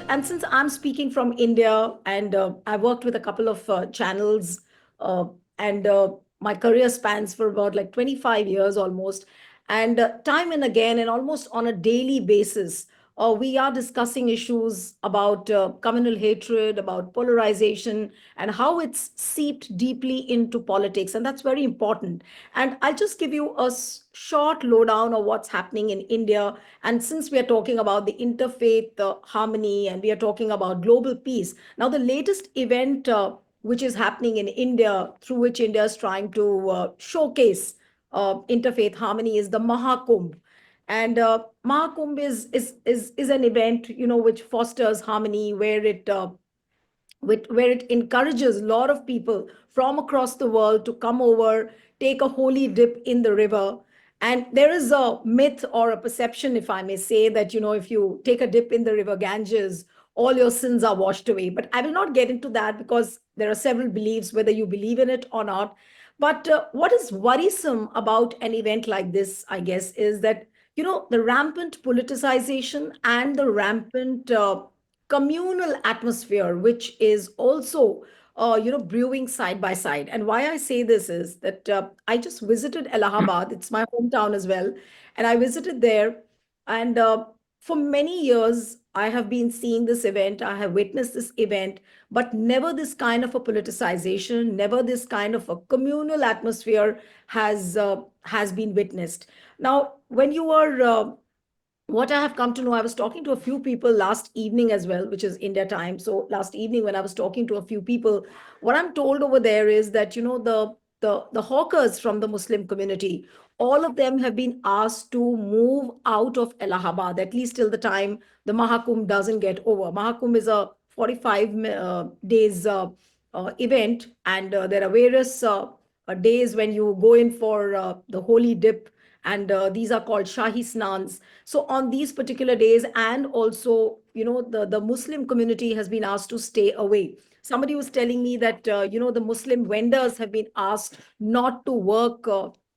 And since I'm speaking from India, and I worked with a couple of channels, uh, and my career spans for about like 25 years almost. And time and again, and almost on a daily basis, we are discussing issues about communal hatred, about polarization, and how it's seeped deeply into politics. And that's very important. And I'll just give you a short lowdown of what's happening in India. And since we are talking about the interfaith harmony, and we are talking about global peace, now the latest event which is happening in India, through which India is trying to showcase interfaith harmony, is the Mahakumbh. And Mahakumbh is an event, which fosters harmony, where it encourages a lot of people from across the world to come over, take a holy dip in the river. And there is a myth or a perception, if I may say, that, if you take a dip in the river Ganges, all your sins are washed away. But I will not get into that because there are several beliefs, whether you believe in it or not. But what is worrisome about an event like this, I guess, is that, the rampant politicization and the rampant communal atmosphere, which is also brewing side by side. And why I say this is that I just visited Allahabad. It's my hometown as well, and I visited there. And for many years I have been seeing this event, I have witnessed this event, but never this kind of a politicization, never this kind of a communal atmosphere has been witnessed. Now, when you are what I have come to know, I was talking to a few people last evening as well, which is India time. So last evening, when I was talking to a few people, what I'm told over there is that, the hawkers from the Muslim community, all of them have been asked to move out of Allahabad, at least till the time the Mahakumbh doesn't get over. Mahakumbh is a 45 days event, and there are various days when you go in for the holy dip, and these are called Shahi Snans. So on these particular days, and also, the Muslim community has been asked to stay away. Somebody was telling me that, the Muslim vendors have been asked not to work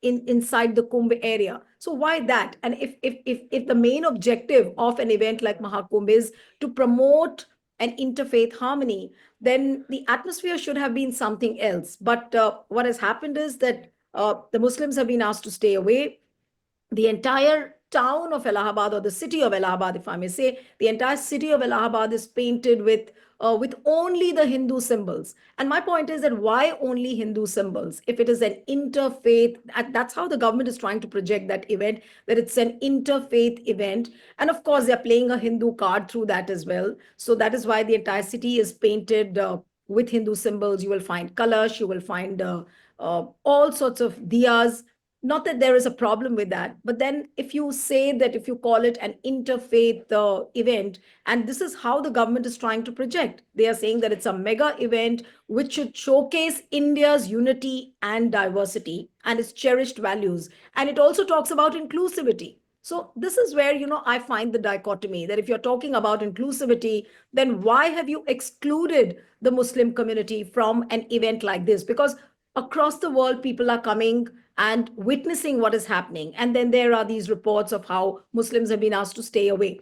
inside the Kumbh area. So why that? And if the main objective of an event like Mahakumbh is to promote an interfaith harmony, then the atmosphere should have been something else. But what has happened is that the Muslims have been asked to stay away. The entire town of Allahabad, or the city of Allahabad, if I may say, the entire city of Allahabad is painted with only the Hindu symbols. And my point is that why only Hindu symbols? If it is an interfaith, that's how the government is trying to project that event, that it's an interfaith event. And of course, they're playing a Hindu card through that as well. So that is why the entire city is painted with Hindu symbols. You will find kalash, you will find all sorts of diyas. Not that there is a problem with that, but then if you say that, if you call it an interfaith event, and this is how the government is trying to project, they are saying that it's a mega event which should showcase India's unity and diversity and its cherished values. And it also talks about inclusivity. So this is where, I find the dichotomy, that if you're talking about inclusivity, then why have you excluded the Muslim community from an event like this? Because across the world, people are coming and witnessing what is happening. And then there are these reports of how Muslims have been asked to stay away.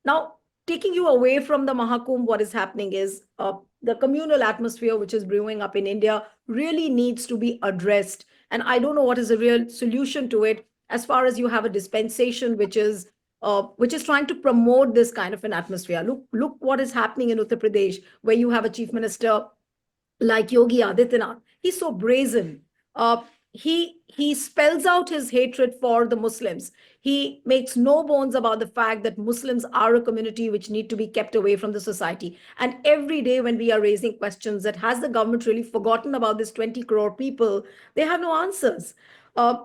Now, taking you away from the Mahakumbh, what is happening is the communal atmosphere which is brewing up in India really needs to be addressed. And I don't know what is the real solution to it, as far as you have a dispensation which is trying to promote this kind of an atmosphere. Look what is happening in Uttar Pradesh, where you have a chief minister like Yogi Adityanath. He's so brazen. He spells out his hatred for the Muslims. He makes no bones about the fact that Muslims are a community which need to be kept away from the society. And every day when we are raising questions that has the government really forgotten about this 20 crore people, they have no answers. Uh,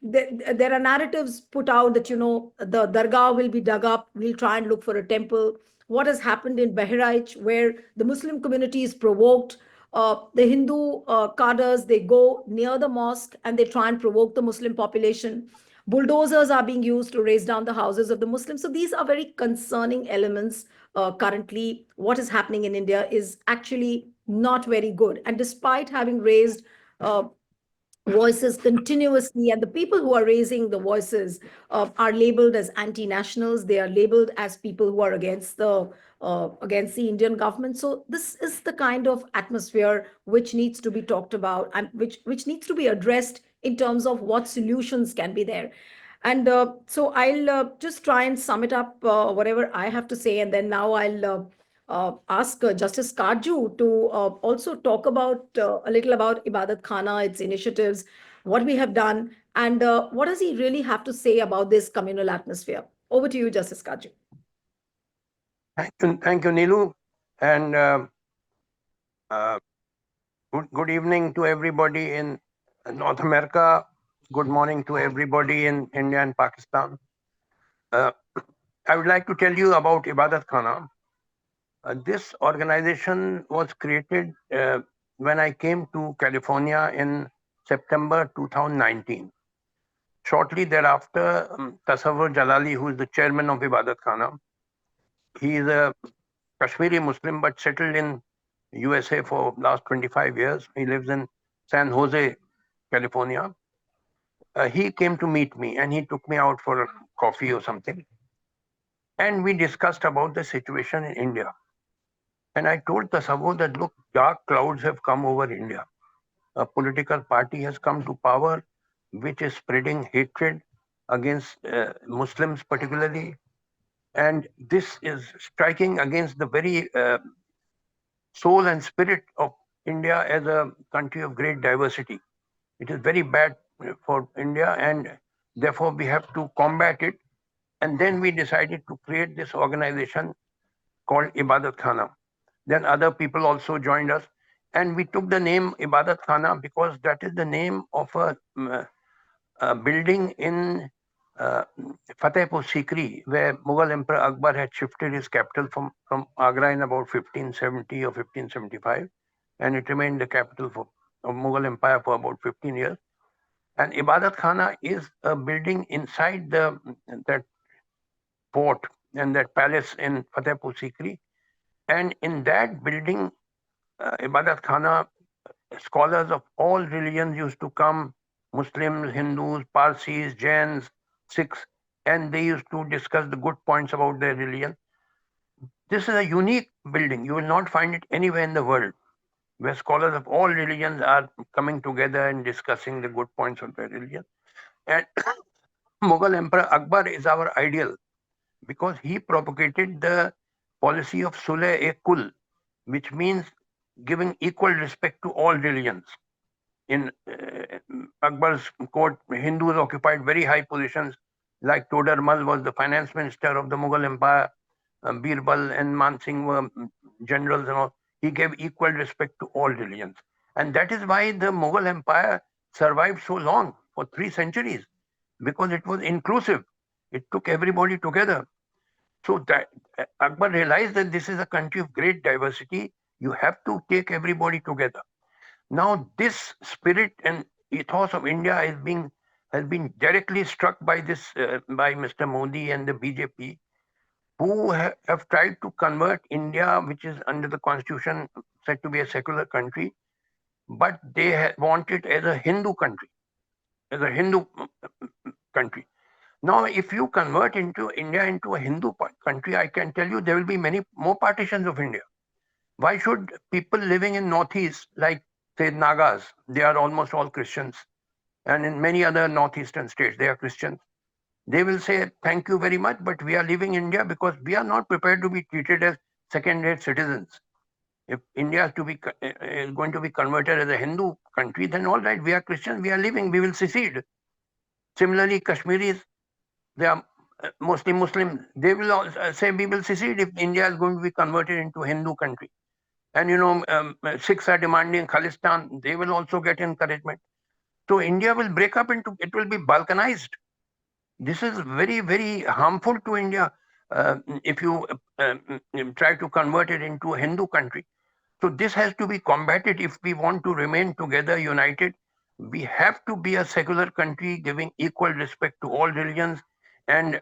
there are narratives put out that, the dargah will be dug up, we'll try and look for a temple. What has happened in Bahraich, where the Muslim community is provoked, the Hindu cadres, they go near the mosque and they try and provoke the Muslim population. Bulldozers are being used to raise down the houses of the Muslims. So these are very concerning elements. Currently, what is happening in India is actually not very good. And despite having raised voices continuously, and the people who are raising the voices are labeled as anti-nationals. They are labeled as people who are against the Indian government. So this is the kind of atmosphere which needs to be talked about, and which needs to be addressed in terms of what solutions can be there. And so I'll just try and sum it up, whatever I have to say, and then now I'll ask Justice Kaju to also talk about a little about Ibadat Khana, its initiatives, what we have done, and what does he really have to say about this communal atmosphere. Over to you, Justice Kaju. Thank you, Neelu, and uh, good evening to everybody in North America. Good morning to everybody in India and Pakistan. Uh, I would like to tell you about Ibadat Khana. This organization was created when I came to California in September 2019. Shortly thereafter, Tasawwur Jalali, who is the chairman of Ibadat Khana, he is a Kashmiri Muslim but settled in USA for last 25 years. He lives in San Jose, California. He came to meet me and he took me out for coffee or something. And we discussed about the situation in India. And I told Tasawwur that, look, dark clouds have come over India. A political party has come to power which is spreading hatred against Muslims, particularly. And this is striking against the very soul and spirit of India as a country of great diversity. It is very bad for India, and therefore we have to combat it. And then we decided to create this organization called Ibadat Khana. Then other people also joined us, and we took the name Ibadat Khana because that is the name of a building in uh, Fatehpur Sikri, where Mughal Emperor Akbar had shifted his capital from Agra in about 1570 or 1575, and it remained the capital of Mughal Empire for about 15 years. And Ibadat Khana is a building inside that fort and that palace in Fatehpur Sikri. And in that building, Ibadat Khana, scholars of all religions used to come, Muslims, Hindus, Parsis, Jains, Sikhs, and they used to discuss the good points about their religion. This is a unique building. You will not find it anywhere in the world where scholars of all religions are coming together and discussing the good points of their religion. And Mughal Emperor Akbar is our ideal because he propagated the policy of Sulh-e-Kul, which means giving equal respect to all religions. In Akbar's court, Hindus occupied very high positions, like Todar Mal was the finance minister of the Mughal Empire, Birbal and Mansingh were generals and all. He gave equal respect to all religions. And that is why the Mughal Empire survived so long, for 3 centuries, because it was inclusive. It took everybody together. So that Akbar realized that this is a country of great diversity. You have to take everybody together. Now, this spirit and ethos of India has been directly struck by by Mr. Modi and the BJP, who have tried to convert India, which is under the constitution said to be a secular country, but they want it as a Hindu country, as a Hindu country. Now, if you convert into India into a Hindu country, I can tell you there will be many more partitions of India. Why should people living in Northeast, like say Nagas, they are almost all Christians, and in many other northeastern states, they are Christians. They will say, thank you very much, but we are leaving India because we are not prepared to be treated as second-rate citizens. If India is going to be converted as a Hindu country, then all right, we are Christians, we are leaving, we will secede. Similarly, Kashmiris, they are mostly Muslim. They will say we will secede if India is going to be converted into a Hindu country. And Sikhs are demanding Khalistan. They will also get encouragement. So India will break up into, it will be balkanized. This is very, very harmful to India if you try to convert it into a Hindu country. So this has to be combated if we want to remain together, united. We have to be a secular country, giving equal respect to all religions, and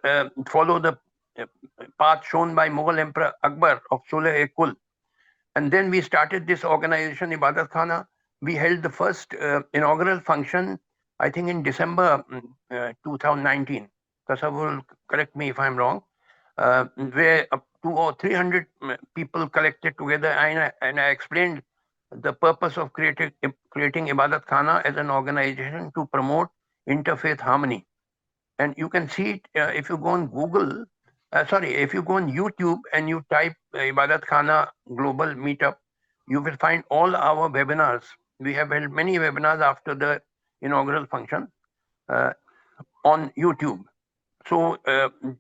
follow the uh, path shown by Mughal Emperor Akbar of Sulh-e-Kul. And then we started this organization, Ibadat Khana. we held the first inaugural function, I think in December 2019. Tasawwur will correct me if I'm wrong, where two or 300 people collected together, and I explained the purpose of creating Ibadat Khana as an organization to promote interfaith harmony. And you can see it if you go on Google, if you go on YouTube and you type Ibadat Khana Global Meetup, you will find all our webinars. We have held many webinars after the inaugural function uh, on YouTube. So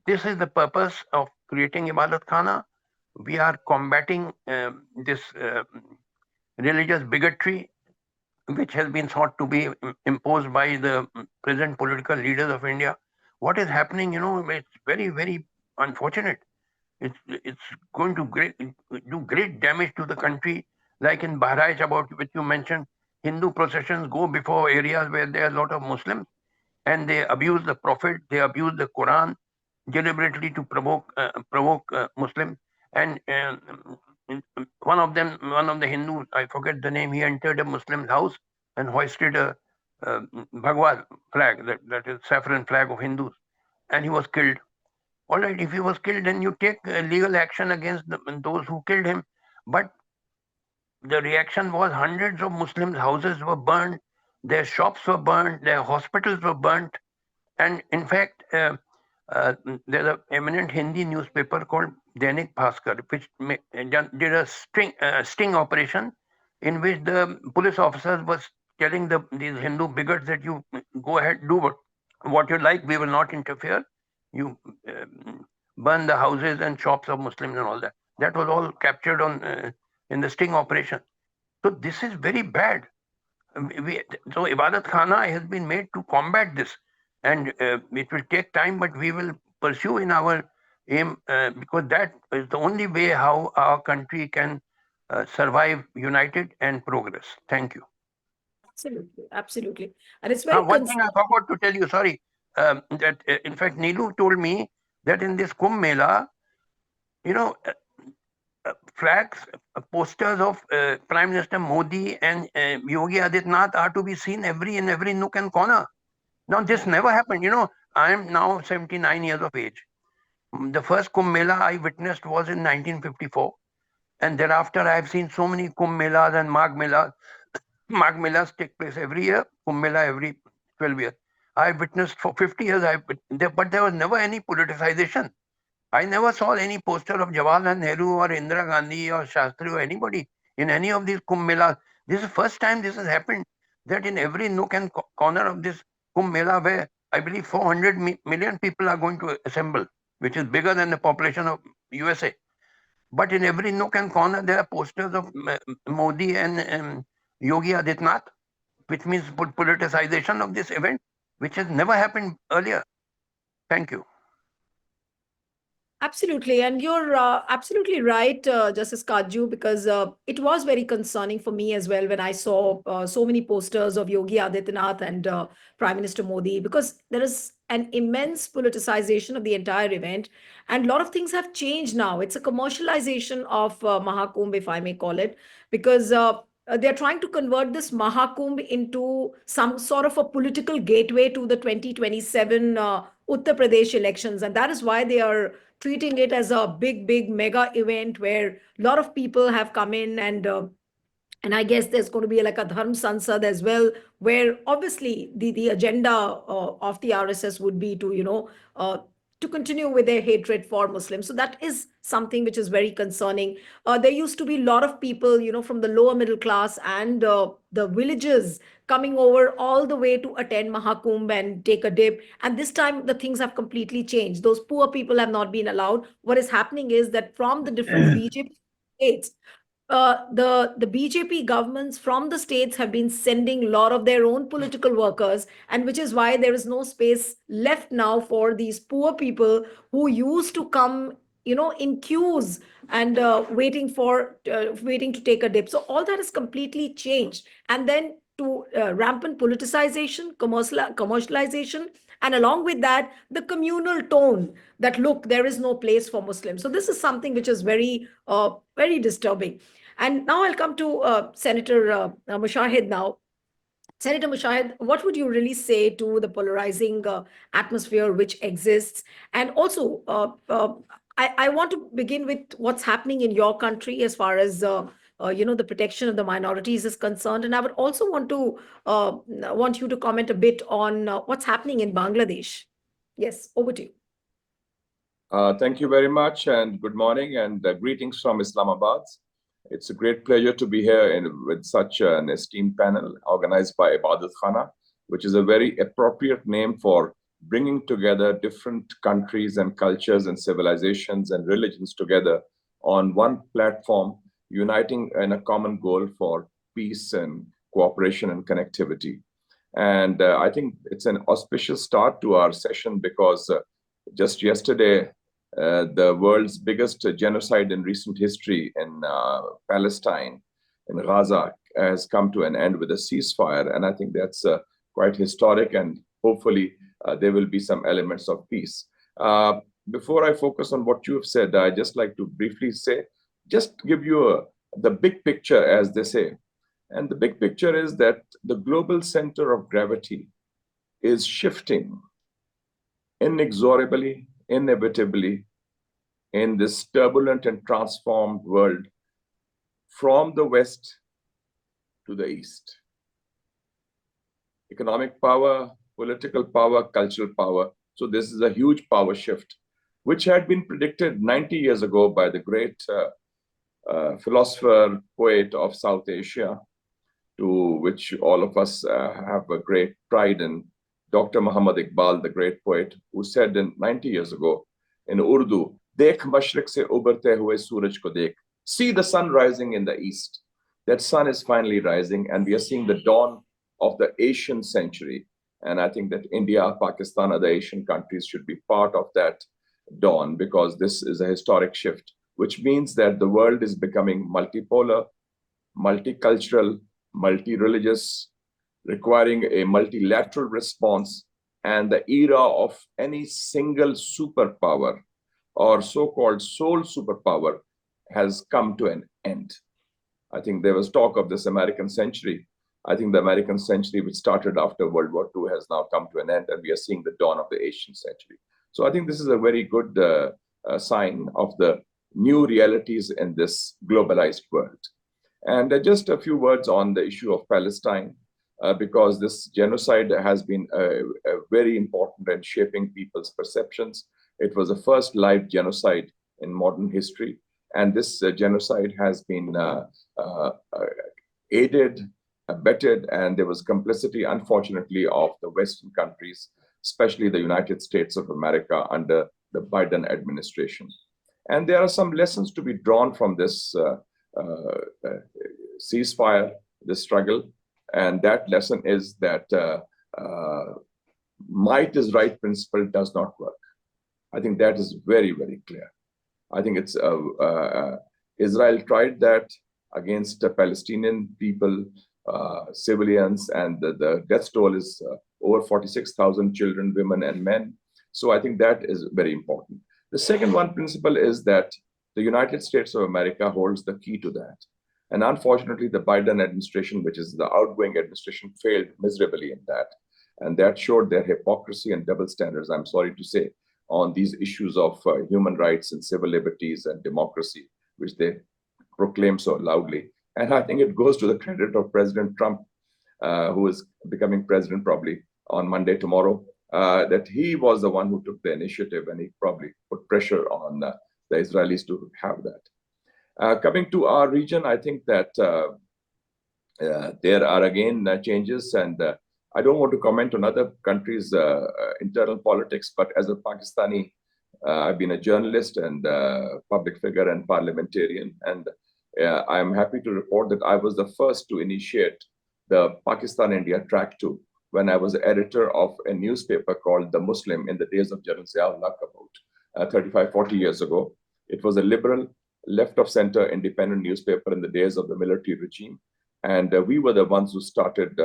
this is the purpose of creating Ibadat Khana. We are combating this religious bigotry which has been thought to be imposed by the present political leaders of India. What is happening, it's very, very unfortunate. It's going to do great damage to the country, like in Bahraich, about which you mentioned. Hindu processions go before areas where there are a lot of Muslims, and they abuse the Prophet, they abuse the Quran deliberately to provoke Muslims. And one of the Hindus, I forget the name, he entered a Muslim's house and hoisted a Bhagwa flag, that is saffron flag of Hindus, and he was killed. All right, if he was killed, then you take legal action against those who killed him. But the reaction was hundreds of Muslims' houses were burned, their shops were burned, their hospitals were burnt, and in fact, uh, there's an eminent Hindi newspaper called Dainik Bhaskar, which did a sting operation in which the police officers was telling these Hindu bigots that you go ahead, do what you like, we will not interfere. You burn the houses and shops of Muslims and all that. That was all captured on in the sting operation. So this is very bad. We, so Ibadat Khana has been made to combat this, and it will take time, but we will pursue in our aim because that is the only way how our country can survive united and progress. Thank you. Absolutely, absolutely. And it's very One thing I forgot to tell you, sorry, that in fact Neelu told me that in this Kumbh Mela, you know, flags, posters of Prime Minister Modi and Yogi Adityanath are to be seen in every nook and corner. Now, this never happened. I am now 79 years of age. The first Kumbh Mela I witnessed was in 1954. And thereafter, I have seen so many Kumbh Melas and Magh Melas. Magh Melas take place every year, Kumbh Mela every 12 years. I have witnessed for 50 years, but there was never any politicization. I never saw any poster of Jawaharlal Nehru or Indira Gandhi or Shastri or anybody in any of these Kumbh Melas. This is the first time this has happened, that in every nook and corner of this Kumbh Mela, where I believe 400 million people are going to assemble, which is bigger than the population of USA. But in every nook and corner, there are posters of Modi and Yogi Adityanath, which means politicization of this event, which has never happened earlier. Thank you. Absolutely. And you're absolutely right, Justice Kaju, because it was very concerning for me as well when I saw so many posters of Yogi Adityanath and Prime Minister Modi, because there is an immense politicization of the entire event. And a lot of things have changed now. It's a commercialization of Mahakumbh, if I may call it, because they're trying to convert this Mahakumbh into some sort of a political gateway to the 2027 Uttar Pradesh elections. And that is why they are treating it as a big, big mega event where a lot of people have come in, and I guess there's going to be like a Dharm Sansad as well, where obviously the agenda of the RSS would be to, to continue with their hatred for Muslims. So that is something which is very concerning. There used to be a lot of people, from the lower middle class and the villages coming over all the way to attend Mahakumbh and take a dip. And this time the things have completely changed. Those poor people have not been allowed. What is happening is that from the different BJP states, the BJP governments from the states have been sending a lot of their own political workers, and which is why there is no space left now for these poor people who used to come, in queues and waiting to take a dip. So all that has completely changed, and then to rampant politicization, commercialization, and along with that, the communal tone that look, there is no place for Muslims. So this is something which is very, very disturbing. And now I'll come to Senator Mushahid now. Senator Mushahid, what would you really say to the polarizing atmosphere which exists? And also, I want to begin with what's happening in your country as far as the protection of the minorities is concerned. And I would also want you to comment a bit on what's happening in Bangladesh. Yes, over to you. Thank you very much, and good morning, and greetings from Islamabad. It's a great pleasure to be here with such an esteemed panel organized by Ibadat Khana, which is a very appropriate name for bringing together different countries and cultures and civilizations and religions together on one platform, uniting in a common goal for peace and cooperation and connectivity. And I think it's an auspicious start to our session because just yesterday, the world's biggest genocide in recent history in Palestine, in Gaza, has come to an end with a ceasefire. And I think that's quite historic, and hopefully there will be some elements of peace. Before I focus on what you've said, I'd just like to briefly say, just give you the big picture, as they say. And the big picture is that the global center of gravity is shifting inexorably, inevitably, in this turbulent and transformed world from the West to the East. Economic power, political power, cultural power. So this is a huge power shift, which had been predicted 90 years ago by the great philosopher, poet of South Asia, to which all of us have a great pride in, Dr. Muhammad Iqbal, the great poet, who said 90 years ago in Urdu, "Dekh mashriq se ubarte hue suraj ko dekh." See the sun rising in the east. That sun is finally rising, and we are seeing the dawn of the Asian century. And I think that India, Pakistan, other Asian countries should be part of that dawn, because this is a historic shift, which means that the world is becoming multipolar, multicultural, multi-religious, requiring a multilateral response, and the era of any single superpower or so-called sole superpower has come to an end. I think there was talk of this American century. I think the American century, which started after World War II, has now come to an end, and we are seeing the dawn of the Asian century. So I think this is a very good sign of the new realities in this globalized world. And just a few words on the issue of Palestine, because this genocide has been very important in shaping people's perceptions. It was the first live genocide in modern history. And this genocide has been aided, abetted, and there was complicity, unfortunately, of the Western countries, especially the United States of America under the Biden administration. And there are some lessons to be drawn from this ceasefire, this struggle. And that lesson is that might is right principle does not work. I think that is very, very clear. I think it's Israel tried that against the Palestinian people, civilians, and the death toll is over 46,000 children, women, and men. So I think that is very important. The second one principle is that the United States of America holds the key to that. And unfortunately, the Biden administration, which is the outgoing administration, failed miserably in that. And that showed their hypocrisy and double standards, I'm sorry to say, on these issues of human rights and civil liberties and democracy, which they proclaim so loudly. And I think it goes to the credit of President Trump, who is becoming president probably on Monday, tomorrow, that he was the one who took the initiative, and he probably put pressure on the Israelis to have that. Coming to our region, I think that there are again changes, and I don't want to comment on other countries' internal politics, but as a Pakistani, I've been a journalist and public figure and parliamentarian, and I'm happy to report that I was the first to initiate the Pakistan-India Track 2 when I was editor of a newspaper called The Muslim in the days of General Ziaul-Haq, about 35, 40 years ago. It was a liberal, left-of-center independent newspaper in the days of the military regime. And we were the ones who started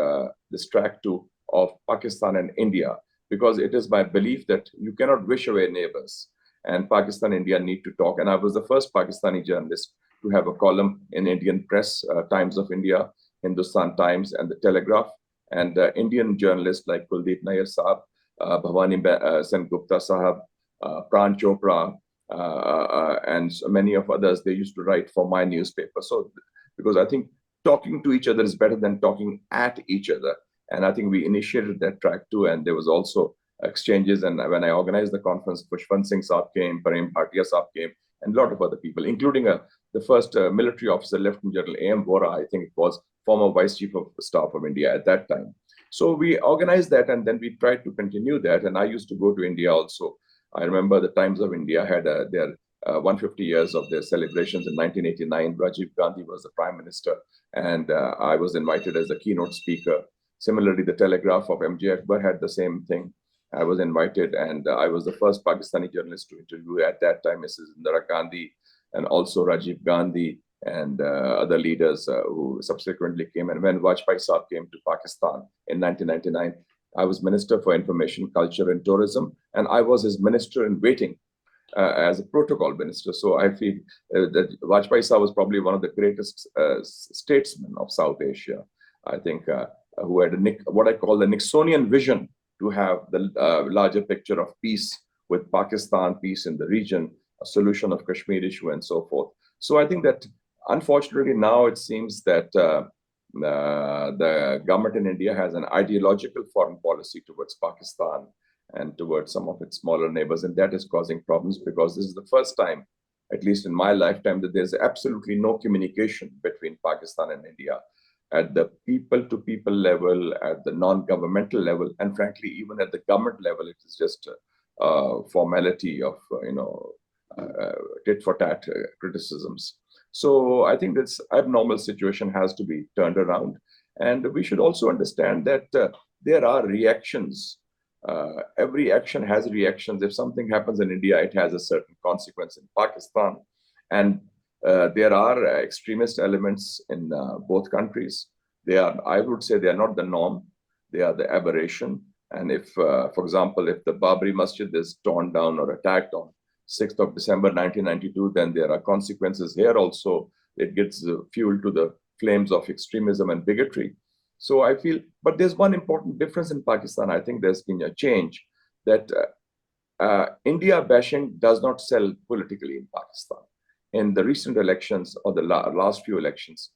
this Track 2 of Pakistan and India, because it is my belief that you cannot wish away neighbors, and Pakistan and India need to talk. And I was the first Pakistani journalist to have a column in Indian press, Times of India, Hindustan Times, and the Telegraph. And Indian journalists like Kuldeep Nair Saab, Bhavani Sen Gupta Sahab, Pran Chopra, and so many of others, they used to write for my newspaper. So, because I think talking to each other is better than talking at each other. And I think we initiated that track too. And there was also exchanges. And when I organized the conference, Pushpant Singh Saab came, Prem Bhatia Saab came, and a lot of other people, including the first military officer, Lieutenant General A.M. Vora, I think it was, former Vice Chief of Staff of India at that time. So we organized that, and then we tried to continue that. And I used to go to India also. I remember the Times of India had their 150 years of their celebrations in 1989. Rajiv Gandhi was the Prime Minister, and I was invited as the keynote speaker. Similarly, the Telegraph of M.J. Akbar had the same thing. I was invited, and I was the first Pakistani journalist to interview at that time Mrs. Indira Gandhi, and also Rajiv Gandhi, and other leaders who subsequently came. And when Vajpayee Saab came to Pakistan in 1999, I was Minister for Information, Culture and Tourism, and I was his minister in waiting as a protocol minister. So I feel that Vajpayee Saab was probably one of the greatest statesmen of South Asia, I think, who had what I call the Nixonian vision to have the larger picture of peace with Pakistan, peace in the region, a solution of Kashmir issue, and so forth. So I think that unfortunately now it seems that the government in India has an ideological foreign policy towards Pakistan and towards some of its smaller neighbors, and that is causing problems, because this is the first time, at least in my lifetime, that there's absolutely no communication between Pakistan and India at the people-to-people level, at the non-governmental level, and frankly, even at the government level. It is just a formality of, tit-for-tat criticisms. So I think this abnormal situation has to be turned around. And we should also understand that there are reactions. Every action has reactions. If something happens in India, it has a certain consequence in Pakistan. And there are extremist elements in both countries. They are, I would say, they are not the norm. They are the aberration. And if, for example, if the Babri Masjid is torn down or attacked on 6th of December 1992, then there are consequences here also. It gives fuel to the flames of extremism and bigotry. So I feel, but there's one important difference in Pakistan. I think there's been a change that India bashing does not sell politically in Pakistan. In the recent elections or the last few elections,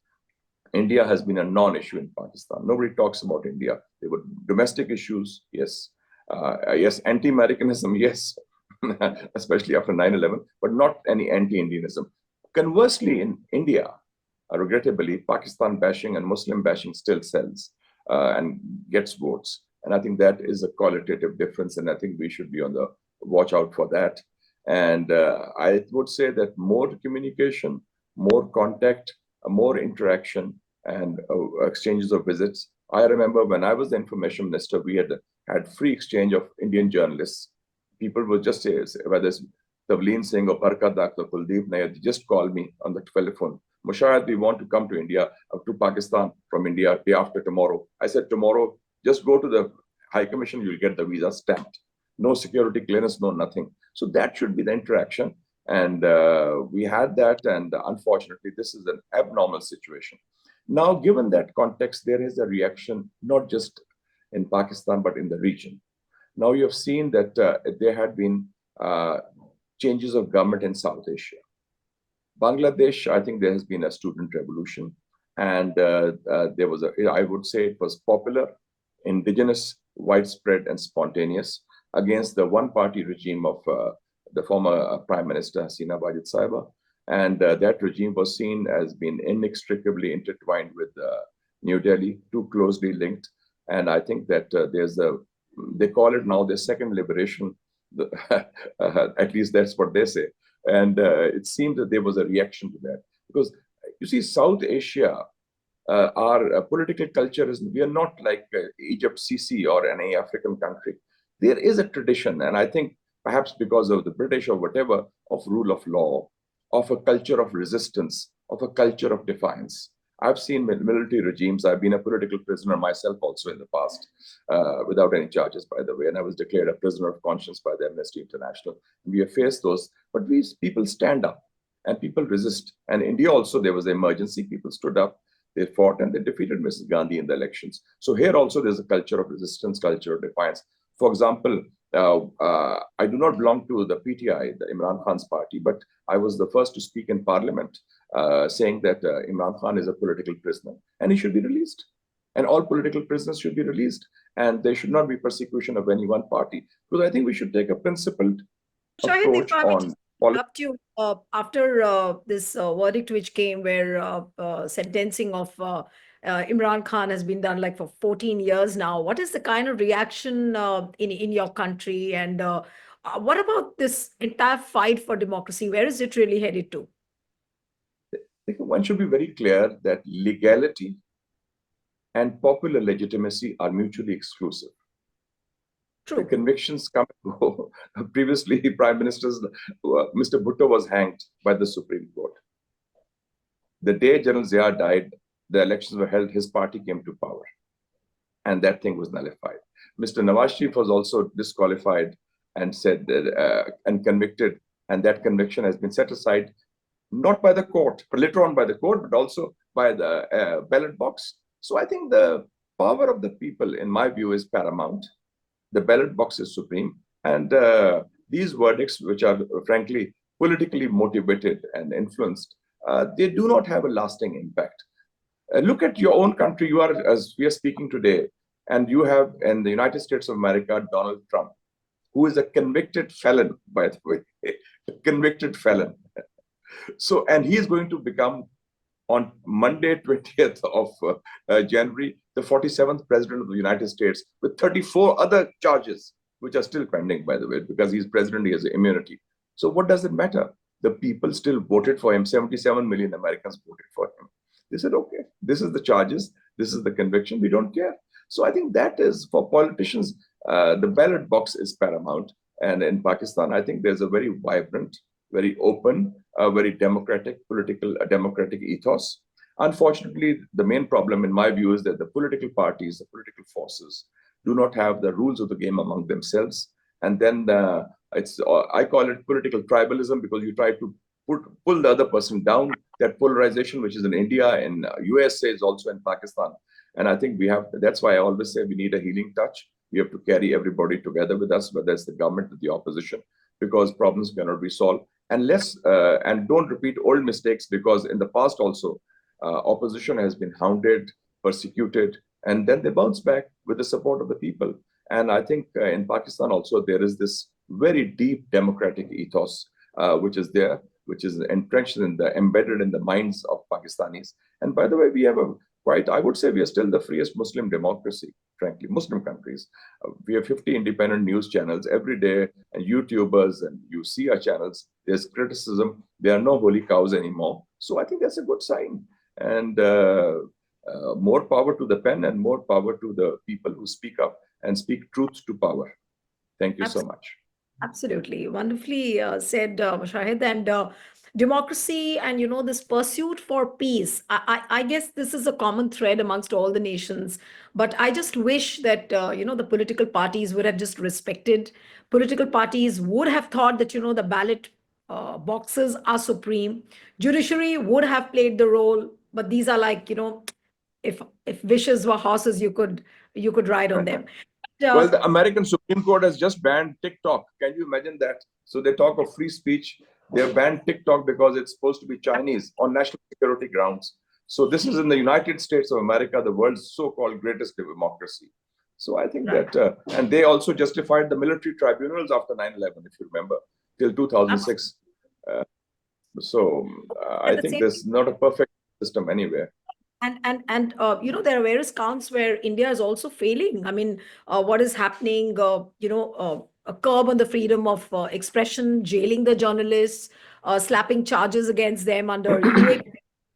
India has been a non-issue in Pakistan. Nobody talks about India. There were domestic issues, yes. Yes, anti-Americanism, yes, especially after 9/11, but not any anti-Indianism. Conversely, in India, regrettably, Pakistan bashing and Muslim bashing still sells and gets votes. And I think that is a qualitative difference, and I think we should be on the watch out for that. And I would say that more communication, more contact, more interaction, and exchanges of visits. I remember when I was the information minister, we had free exchange of Indian journalists. People would just say, whether it's Tavleen Singh or Barkat Dak or Kuldeep Nair, just call me on the telephone. Mushahid, we want to come to India, to Pakistan from India day after tomorrow. I said, tomorrow, just go to the High Commission, you'll get the visa stamped. No security clearance, no nothing. So that should be the interaction. And we had that, and unfortunately, this is an abnormal situation. Now, given that context, there is a reaction, not just in Pakistan, but in the region. Now, you have seen that there had been changes of government in South Asia. Bangladesh, I think there has been a student revolution, and there was I would say it was popular, indigenous, widespread, and spontaneous against the one-party regime of the former Prime Minister Hasina Wajid Saiba. And that regime was seen as being inextricably intertwined with New Delhi, too closely linked. And I think that they call it now the second liberation, at least that's what they say. And it seemed that there was a reaction to that. Because you see, South Asia, our political culture is, we are not like Egypt, Sisi, or any African country. There is a tradition, and I think perhaps because of the British or whatever, of rule of law, of a culture of resistance, of a culture of defiance. I've seen military regimes. I've been a political prisoner myself also in the past, without any charges, by the way, and I was declared a prisoner of conscience by the Amnesty International. We have faced those, but people stand up. and people resist. And India also, there was an emergency. People stood up, they fought, and they defeated Mrs. Gandhi in the elections. So here also there's a culture of resistance, culture of defiance. For example, I do not belong to the PTI, the Imran Khan's party, but I was the first to speak in Parliament saying that Imran Khan is a political prisoner and he should be released. And all political prisoners should be released. And there should not be persecution of any one party. Because I think we should take a principled Shahid, if approach I may on just politics. interrupt you, after this verdict which came where sentencing of Imran Khan has been done like for 14 years now, what is the kind of reaction in your country? And what about this entire fight for democracy? Where is it really headed to? I think one should be very clear that legality and popular legitimacy are mutually exclusive. The True. convictions come and go. Previously, Prime Minister's Mr. Bhutto was hanged by the Supreme Court. The day General Zia died, the elections were held, his party came to power. And that thing was nullified. Mr. Nawaz Sharif was also disqualified and said that, and convicted, and that conviction has been set aside, not by the court, but later on by the court, but also by the ballot box. So I think the power of the people, in my view, is paramount. The ballot box is supreme. And these verdicts, which are frankly politically motivated and influenced, they do not have a lasting impact. Look at your own country. You are, as we are speaking today, and you have in the United States of America, Donald Trump, who is a convicted felon, by the way, a convicted felon. So, and he is going to become on Monday, 20th of January, the 47th president of the United States with 34 other charges, which are still pending, by the way, because he's president, he has immunity. So what does it matter? The people still voted for him. 77 million Americans voted for him. They said, okay, this is the charges, this is the conviction, we don't care. So I think that is, for politicians, the ballot box is paramount. And in Pakistan, I think there's a very vibrant, very open, very democratic democratic ethos. Unfortunately, the main problem, in my view, is that the political parties, the political forces, do not have the rules of the game among themselves. And then I call it political tribalism, because you try to pull the other person down. That polarization, which is in India and USA, is also in Pakistan. And I think we have, that's why I always say we need a healing touch. We have to carry everybody together with us, whether it's the government or the opposition, because problems cannot be solved. And and don't repeat old mistakes, because in the past also, opposition has been hounded, persecuted, and then they bounce back with the support of the people. And I think in Pakistan also, there is this very deep democratic ethos, which is there, which is entrenched embedded in the minds of Pakistanis. And by the way, we have I would say we are still the freest Muslim democracy, frankly, Muslim countries. We have 50 independent news channels every day, and YouTubers, and you see our channels, there's criticism. There are no holy cows anymore. So I think that's a good sign. And more power to the pen, and more power to the people who speak up and speak truth to power. Thank you so much. Absolutely. Wonderfully said, Shahid. And democracy and, this pursuit for peace, I guess this is a common thread amongst all the nations. But I just wish that, the political parties would have just respected. Political parties would have thought that, the ballot boxes are supreme. Judiciary would have played the role. But these are like, if wishes were horses, you could ride on them. Well, the American Supreme Court has just banned TikTok. Can you imagine that? So they talk of free speech. They've banned TikTok because it's supposed to be Chinese on national security grounds. So this is in the United States of America, the world's so-called greatest democracy. So I think that, and they also justified the military tribunals after 9/11, if you remember, till 2006. I think there's not a perfect system anywhere. And there are various counts where India is also failing. I mean, what is happening? A curb on the freedom of expression, jailing the journalists, slapping charges against them under UAP,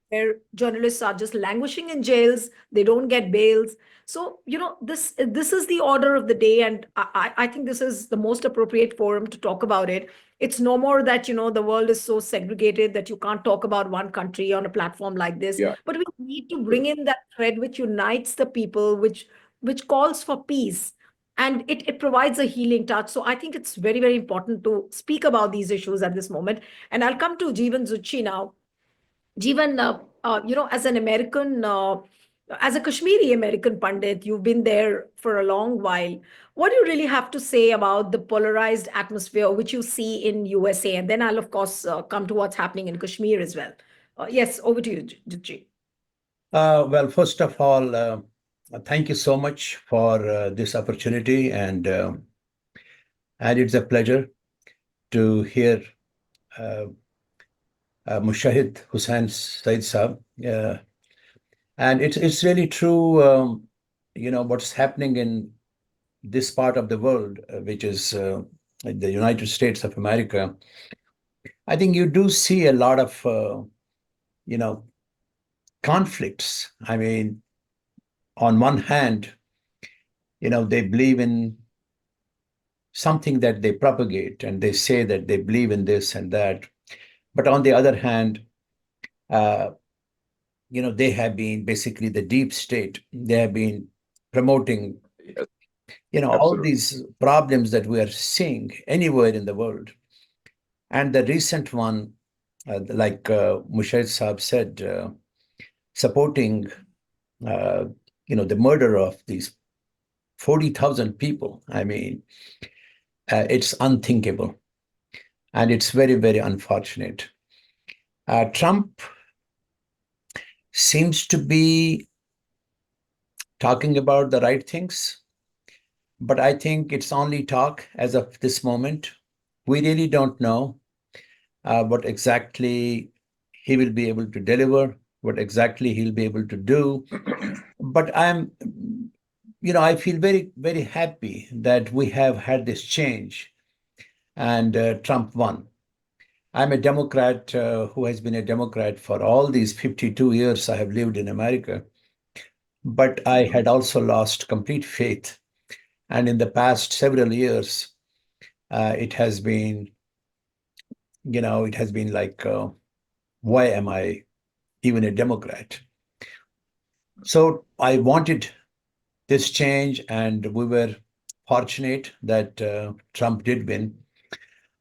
where journalists are just languishing in jails. They don't get bails. So this is the order of the day, and I think this is the most appropriate forum to talk about it. It's no more that the world is so segregated that you can't talk about one country on a platform like this. Yeah. But we need to bring in that thread which unites the people, which calls for peace. and it provides a healing touch. So I think it's very, very important to speak about these issues at this moment. And I'll come to Jeevan Zucchi now. Jeevan, as an American, as a Kashmiri American Pandit, you've been there for a long while. What do you really have to say about the polarized atmosphere which you see in USA? And then I'll, of course, come to what's happening in Kashmir as well. Yes, over to you, Zucchi. Well, first of all, thank you so much for this opportunity, and it's a pleasure to hear uh, Mushahid Hussain Said Saab. And it's really true, what's happening in this part of the world, which is the United States of America. I think you do see a lot of, you know, conflicts. I mean, on one hand, they believe in something that they propagate and they say that they believe in this and that. But on the other hand, uh, they have been basically the deep state. They have been promoting, Yes, all absolutely. these problems that we are seeing anywhere in the world. And the recent one, like Mushahid Saab said, supporting, uh, the murder of these 40,000 people. I mean, it's unthinkable. And it's very, very unfortunate. Trump seems to be talking about the right things, but I think it's only talk as of this moment. We really don't know what exactly he will be able to deliver, what exactly he'll be able to do. But I feel very, very happy that we have had this change and Trump won. I'm a Democrat who has been a Democrat for all these 52 years I have lived in America. But I had also lost complete faith. And in the past several years, it has been, like, why am I even a Democrat? So I wanted this change, and we were fortunate that Trump did win.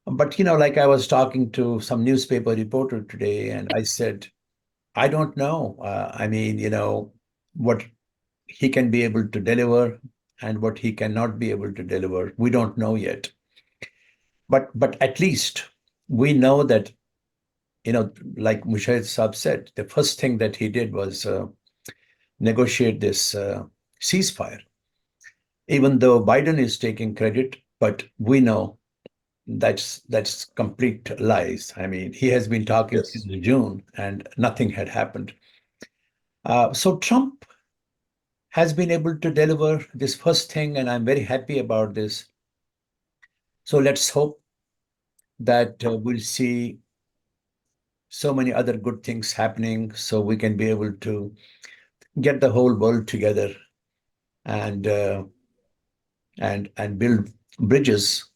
But, like I was talking to some newspaper reporter today, and I said, I don't know. I mean, what he can be able to deliver and what he cannot be able to deliver. We don't know yet. But at least we know that, like Mushahid Saab said, the first thing that he did was negotiate this ceasefire. Even though Biden is taking credit, but we know that's complete lies. I mean, he has been talking Yes. since June and nothing had happened. So Trump has been able to deliver this first thing, and I'm very happy about this. So let's hope that we'll see so many other good things happening so we can be able to get the whole world together and and build bridges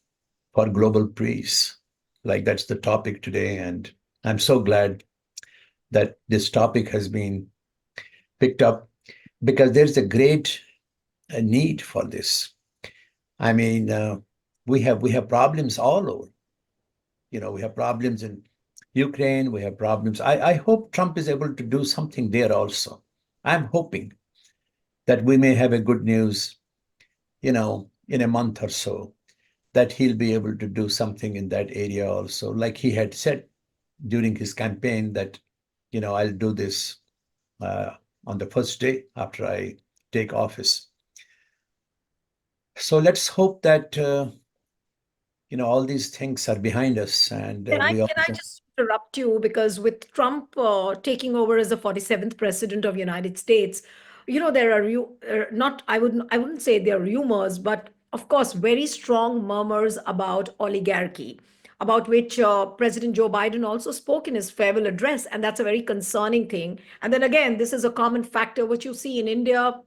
for global peace. Like that's the topic today, and I'm so glad that this topic has been picked up because there's a great need for this. I mean, we have problems all over. We have problems in Ukraine. We have problems. I hope Trump is able to do something there also. I'm hoping that we may have a good news, in a month or so, that he'll be able to do something in that area also. Like he had said during his campaign that, I'll do this uh, on the first day after I take office. So let's hope that all these things are behind us, and we Can I also. just interrupt you? Because with Trump taking over as the 47th president of United States, there are not, I wouldn't say there are rumors, but of course, very strong murmurs about oligarchy, about which President Joe Biden also spoke in his farewell address. And that's a very concerning thing. And then again, this is a common factor which you see in India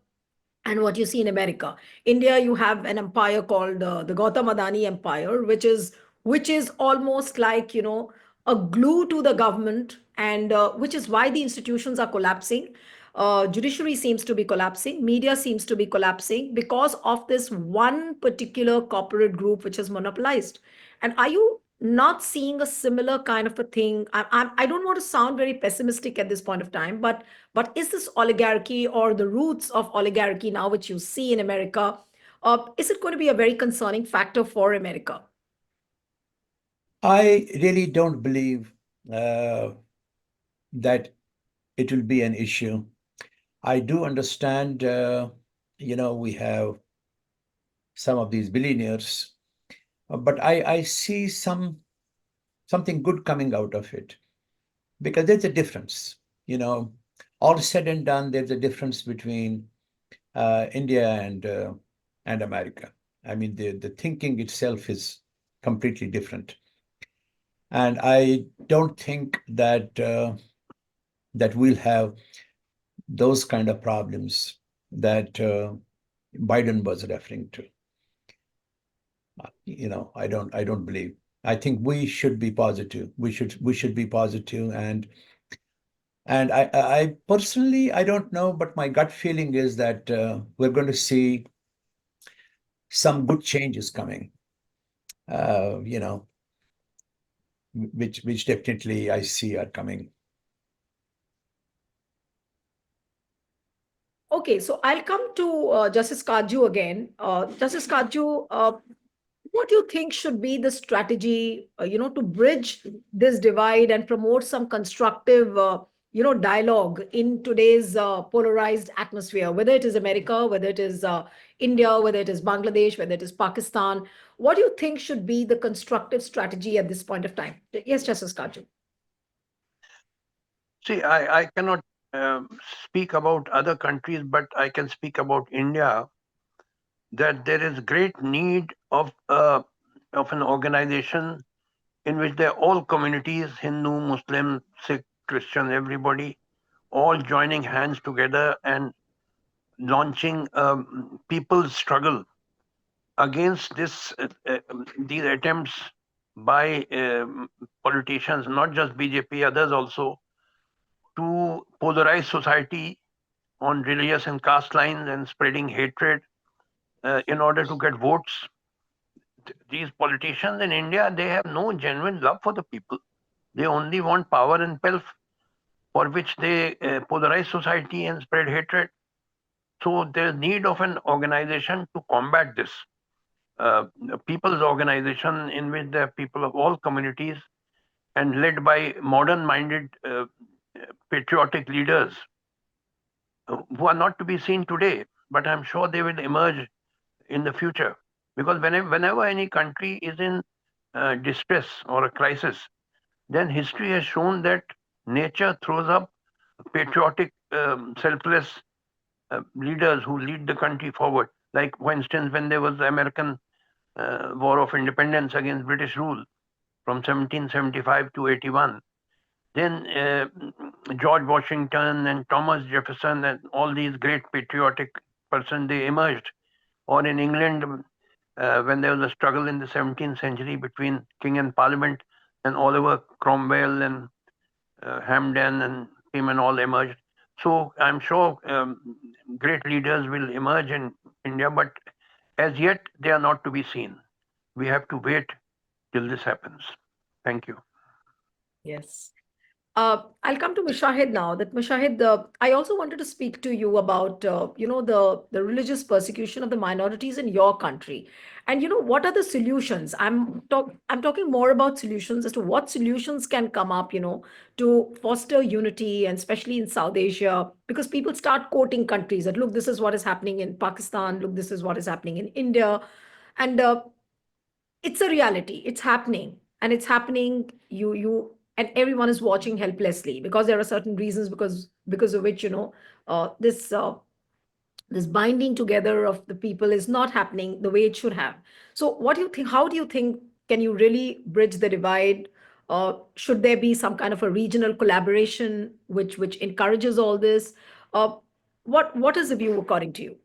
and what you see in America. India, you have an empire called the Gautam Adani Empire, which is almost like a glue to the government, and which is why the institutions are collapsing. Judiciary seems to be collapsing, media seems to be collapsing because of this one particular corporate group which has monopolized. And are you not seeing a similar kind of a thing? I don't want to sound very pessimistic at this point of time, but is this oligarchy or the roots of oligarchy now, which you see in America, is it going to be a very concerning factor for America? I really don't believe that it will be an issue. I do understand, we have some of these billionaires, but I see something good coming out of it, because there's a difference. All said and done, there's a difference between India and America. I mean, the thinking itself is completely different, and I don't think that we'll have those kind of problems that Biden was referring to. I don't believe. I think we should be positive. We should be positive, and I personally, I don't know, but my gut feeling is that we're going to see some good changes coming. Which definitely I see are coming. Okay, so I'll come to Justice Kaju again. Justice Kaju, what do you think should be the strategy, to bridge this divide and promote some constructive, dialogue in today's polarized atmosphere, whether it is America, whether it is India, whether it is Bangladesh, whether it is Pakistan? What do you think should be the constructive strategy at this point of time? Yes, Justice Kaju. See, I cannot speak about other countries, but I can speak about India, that there is great need of an organization in which there are all communities, Hindu, Muslim, Sikh, Christian, everybody, all joining hands together and launching people's struggle against these attempts by politicians, not just BJP, others also, to polarize society on religious and caste lines and spreading hatred in order to get votes. These politicians in India, they have no genuine love for the people. They only want power and pelf, for which they polarize society and spread hatred. So there's need of an organization to combat this. A people's organization in which there are people of all communities and led by modern-minded patriotic leaders who are not to be seen today, but I'm sure they will emerge in the future. Because whenever any country is in distress or a crisis, then history has shown that nature throws up patriotic, selfless leaders who lead the country forward. Like, for instance, when there was the American War of Independence against British rule from 1775 to 81, then George Washington and Thomas Jefferson and all these great patriotic persons, they emerged. Or in England, when there was a struggle in the 17th century between king and parliament, and Oliver Cromwell and Hampden and Pym and all emerged. So I'm sure great leaders will emerge in India, but as yet they are not to be seen. We have to wait till this happens. Thank you. Yes. I'll come to Mushahid now. That Mushahid, I also wanted to speak to you about the religious persecution of the minorities in your country, and what are the solutions? I'm talking more about solutions as to what solutions can come up, to foster unity, and especially in South Asia, because people start quoting countries that, look, this is what is happening in Pakistan. Look, this is what is happening in India, and it's a reality. It's happening, and it's happening. And everyone is watching helplessly because there are certain reasons because of which this binding together of the people is not happening the way it should have. So what do you think? How do you think can you really bridge the divide? Should there be some kind of a regional collaboration which encourages all this? What is the view according to you?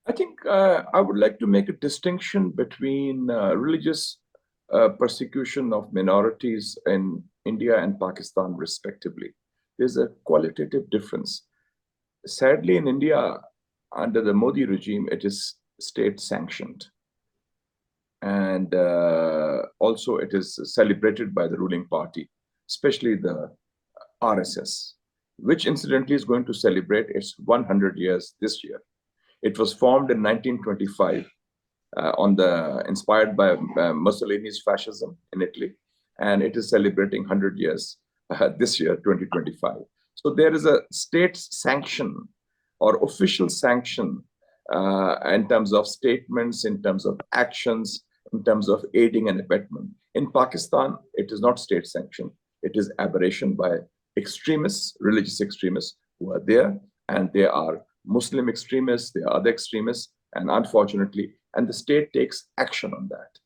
I think I would like to make a distinction between religious persecution of minorities in India and Pakistan, respectively. there's a qualitative difference. Sadly, in India, under the Modi regime, it is state sanctioned. And also it is celebrated by the ruling party, especially the RSS, which incidentally is going to celebrate its 100 years this year. It was formed in 1925, inspired by Mussolini's fascism in Italy, and it is celebrating 100 years this year, 2025. So there is a state sanction or official sanction in terms of statements, in terms of actions, in terms of aiding and abetment. In Pakistan, it is not state sanctioned. It is aberration by extremists, religious extremists who are there, and they are Muslim extremists, they are other extremists, and unfortunately, and the state takes action on that,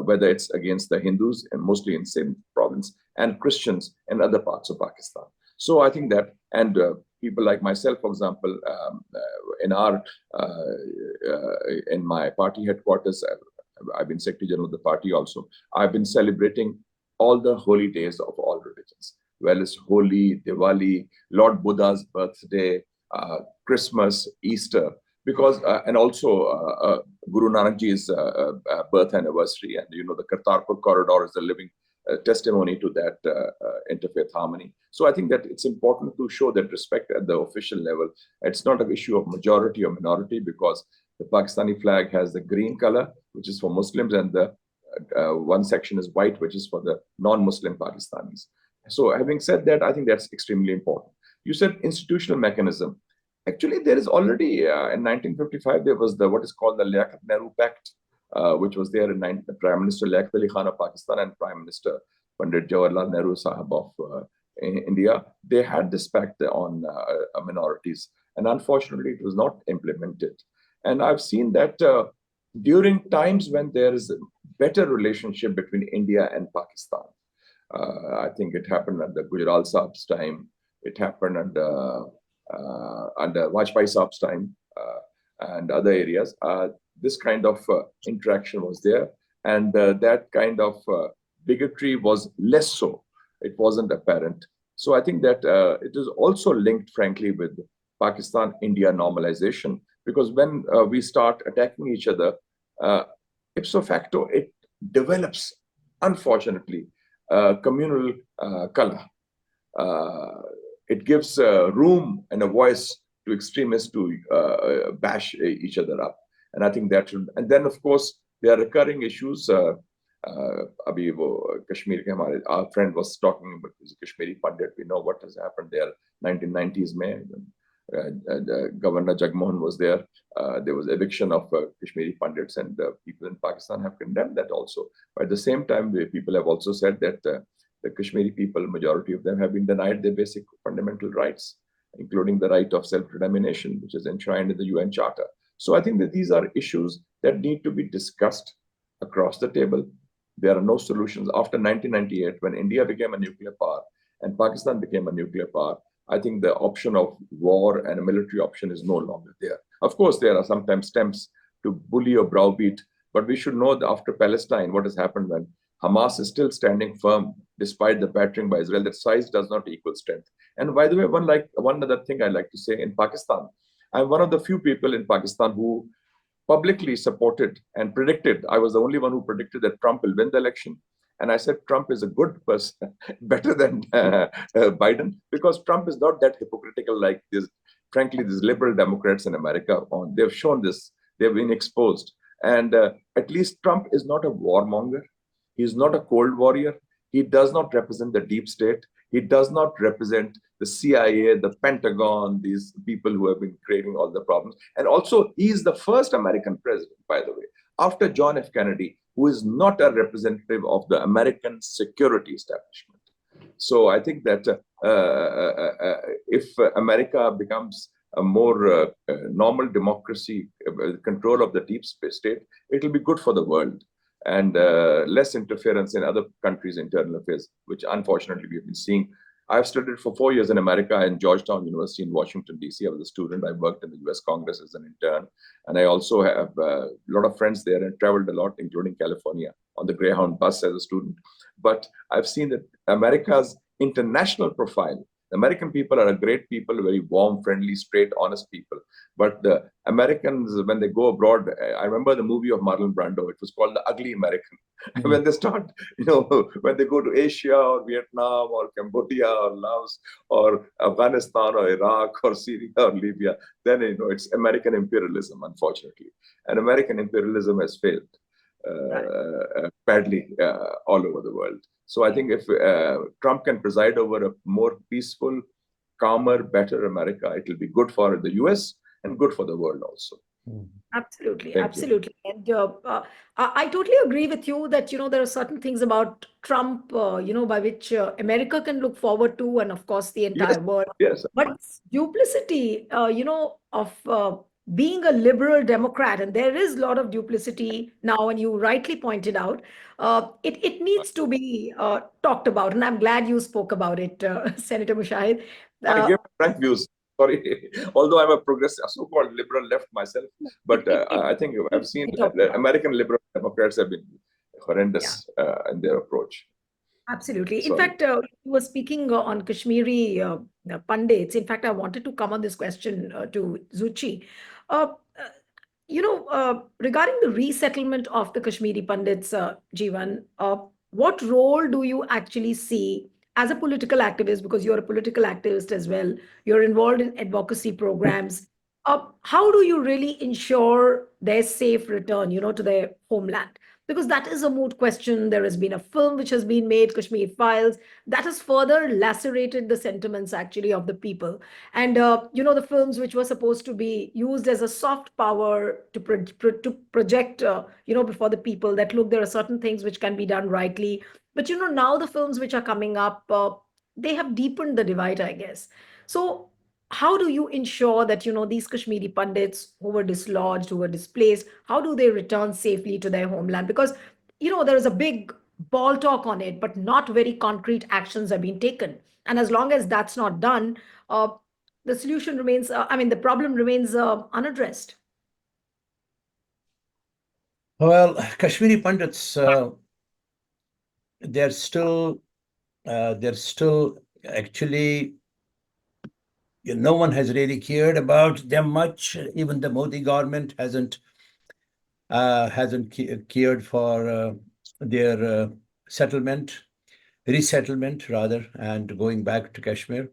whether it's against the Hindus, and mostly in Sindh province, and Christians in other parts of Pakistan. So I think that, and people like myself, for example, in my party headquarters, I've been Secretary General of the party also. I've been celebrating all the holy days of all religions. Well, it's Holi, Diwali, Lord Buddha's birthday, Christmas, Easter, because and also Guru Nanak Ji's birth anniversary, and the Kartarpur corridor is a living testimony to that interfaith harmony. So I think that it's important to show that respect at the official level. It's not an issue of majority or minority, because the Pakistani flag has the green color, which is for Muslims, and the one section is white, which is for the non-Muslim Pakistanis. So having said that, I think that's extremely important. You said institutional mechanism. Actually, there is already, in 1955, there was what is called the Liaquat-Nehru Pact, which was there in Prime Minister Liaquat Ali Khan of Pakistan and Prime Minister Pandit Jawaharlal Nehru Sahab of India. They had this pact on minorities, and unfortunately, it was not implemented. And I've seen that during times when there is a better relationship between India and Pakistan. I think it happened under Gujral Saab's time. It happened under Vajpayee Saab's time and other areas. This kind of interaction was there, and that kind of bigotry was less so. It wasn't apparent. So I think that it is also linked, frankly, with Pakistan-India normalization, because when we start attacking each other, ipso facto, it develops, unfortunately, communal color. It gives room and a voice to extremists to bash each other up. And I think that should, and then of course, there are recurring issues. Abhi wo Kashmir ke our friend was talking about the Kashmiri Pandit. We know what has happened there. 1990s May, Governor Jagmohan was there. There was eviction of Kashmiri Pandits, and people in Pakistan have condemned that also. But at the same time, people have also said that the Kashmiri people, majority of them, have been denied their basic fundamental rights, including the right of self-determination, which is enshrined in the UN Charter. So I think that these are issues that need to be discussed across the table. There are no solutions. After 1998, when India became a nuclear power and Pakistan became a nuclear power, I think the option of war and a military option is no longer there. Of course, there are sometimes attempts to bully or browbeat, but we should know that after Palestine, what has happened when Hamas is still standing firm despite the battering by Israel, that size does not equal strength. And by the way, one other thing I like to say, in Pakistan, I'm one of the few people in Pakistan who publicly supported and predicted. I was the only one who predicted that Trump will win the election. And I said, Trump is a good person, better than Biden, because Trump is not that hypocritical like this. Frankly, these liberal Democrats in America, they've shown this, they've been exposed. And at least Trump is not a warmonger. He's not a cold warrior. He does not represent the deep state. He does not represent the CIA, the Pentagon, these people who have been creating all the problems. And also, he's the first American president, by the way, after John F. Kennedy, who is not a representative of the American security establishment. So I think that if America becomes a more normal democracy, control of the deep state, it will be good for the world, and less interference in other countries' internal affairs, which unfortunately we've been seeing. I've studied for 4 years in America in Georgetown University in Washington, D.C. I was a student. I worked in the U.S. Congress as an intern. And I also have a lot of friends there and traveled a lot, including California, on the Greyhound bus as a student. But I've seen that America's international profile The American people are a great people, very warm, friendly, straight, honest people. But the Americans, when they go abroad, I remember the movie of Marlon Brando. It was called The Ugly American. Mhm. When they start, when they go to Asia or Vietnam or Cambodia or Laos or Afghanistan or Iraq or Syria or Libya, then it's American imperialism, unfortunately. And American imperialism has failed badly all over the world. So I think if Trump can preside over a more peaceful, calmer, better America, it will be good for the US and good for the world also. Mhm. Absolutely, Thank you. absolutely. And I totally agree with you that, there are certain things about Trump, by which America can look forward to, and of course, the Yes, entire world. yes. But it's duplicity, of being a liberal Democrat, and there is a lot of duplicity now, and you rightly pointed out, it needs to be talked about. And I'm glad you spoke about it, Senator Mushahid. I Uh, give frank views. Sorry, although I'm a progressive, so-called liberal left myself, but I think I've needs to seen be talked about. American liberal Democrats have been Yeah. horrendous in their approach. Absolutely. In Sorry. fact, you were speaking on Kashmiri pundits. In fact, I wanted to come on this question to Zuchi. Uh, uh, regarding the resettlement of the Kashmiri pundits, Jivan, what role do you actually see as a political activist? Because you're a political activist as well. You're involved in advocacy programs. How do you really ensure their safe return, to their homeland? Because that is a moot question. There has been a film which has been made, Kashmir Files, that has further lacerated the sentiments actually of the people. And the films which were supposed to be used as a soft power to to project, before the people that look, there are certain things which can be done rightly. But now the films which are coming up, they have deepened the divide, I guess. So how do you ensure that these Kashmiri pundits who were dislodged, who were displaced, how do they return safely to their homeland? Because there is a big ball talk on it, but not very concrete actions have been taken. And as long as that's not done, the solution remains, the problem remains unaddressed. Well, Kashmiri Pandits, they're still, actually, no one has really cared about them much. Even the Modi government hasn't cared for their settlement, resettlement rather, and going back to Kashmir.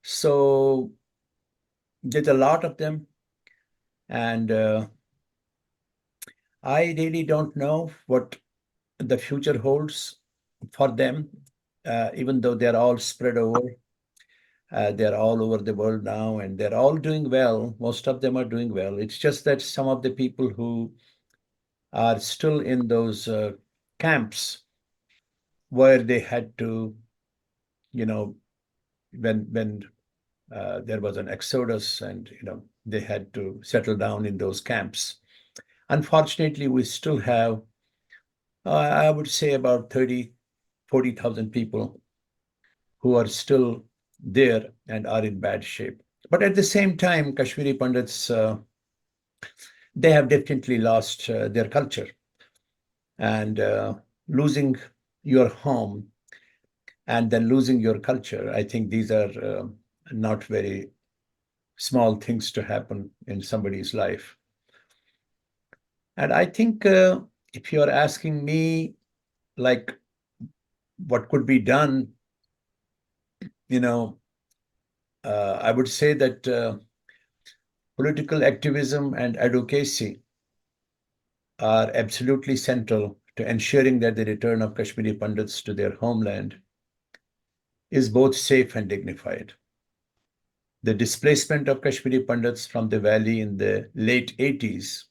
So there's a lot of them, and I really don't know what the future holds for them, even though they're all spread over. They're all over the world now, and they're all doing well. Most of them are doing well. It's just that some of the people who are still in those camps where they had to, you know, when there was an exodus, and they had to settle down in those camps. Unfortunately, we still have, I would say, about 30, 40,000 people who are still there and are in bad shape. But at the same time, Kashmiri Pandits, they have definitely lost their culture. And losing your home and then losing your culture, I think these are not very small things to happen in somebody's life. And I think if you're asking me, like, what could be done, you know, I would say that political activism and advocacy are absolutely central to ensuring that the return of Kashmiri Pandits to their homeland is both safe and dignified. The displacement of Kashmiri Pandits from the valley in the late 80s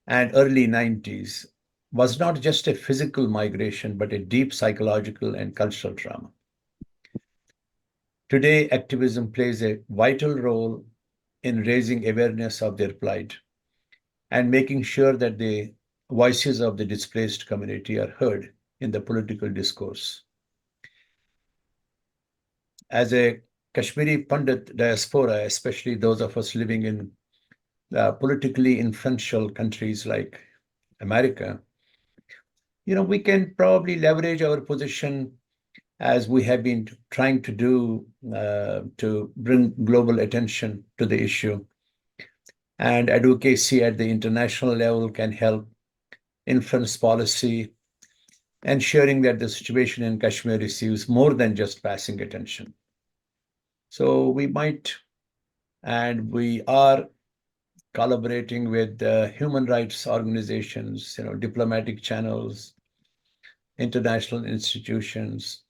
and early 90s was not just a physical migration, but a deep psychological and cultural trauma. Today, activism plays a vital role in raising awareness of their plight and making sure that the voices of the displaced community are heard in the political discourse. As a Kashmiri Pandit diaspora, especially those of us living in politically influential countries like America, we can probably leverage our position as we have been trying to do to bring global attention to the issue. And advocacy at the international level can help influence policy, ensuring that the situation in Kashmir receives more than just passing attention. So we might, and we are collaborating with human rights organizations, diplomatic channels, international institutions,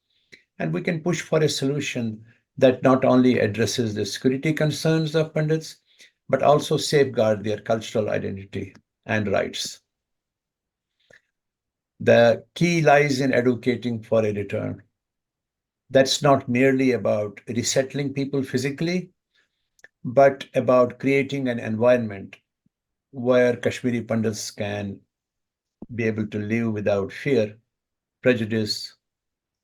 and we can push for a solution that not only addresses the security concerns of Pandits, but also safeguard their cultural identity and rights. The key lies in advocating for a return. That's not merely about resettling people physically, but about creating an environment where Kashmiri Pandits can be able to live without fear, prejudice,